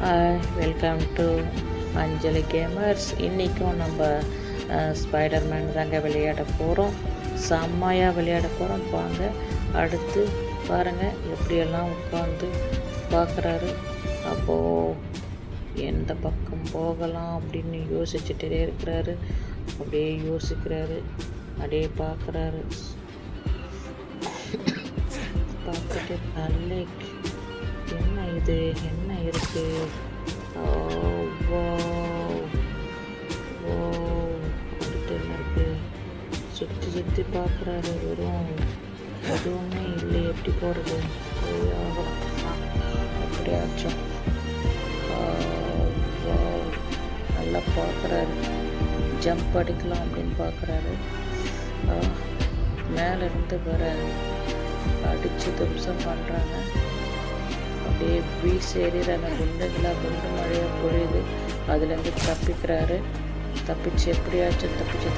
Welcome to Anjali gamers. இன்றைக்கும் நம்ம Spiderman தாங்க விளையாட போகிறோம். செம்மையாக விளையாட போகிறோம். வாங்க அடுத்து பாருங்கள் எப்படியெல்லாம் உட்காந்து பார்க்குறாரு. அப்போது எந்த பக்கம் போகலாம் அப்படின்னு யோசிச்சுட்டே இருக்கிறாரு. அப்படியே யோசிக்கிறாரு, அப்படியே பார்க்குறாரு. பார்த்துட்டு நல்ல என்ன இது, என்ன இருக்கு, அடுத்து என்ன இருக்கு, சுற்றி சுற்றி பார்க்குறாரு. வெறும் எதுவுமே இல்லை. எப்படி போகிறது, எப்படியாச்சும் நல்லா பார்க்குறாரு. ஜம்ப் அடிக்கலாம் அப்படின்னு பார்க்குறாரு. மேலேருந்து வர அடித்து தும்சம் பண்ணுறாங்க. அப்படியே வீசி எறிகிற அந்த குண்டு மழையாக பொழியுது. அதுலேருந்து தப்பிக்கிறாரு. தப்பிச்சு எப்படியாச்சும் தப்பிச்சு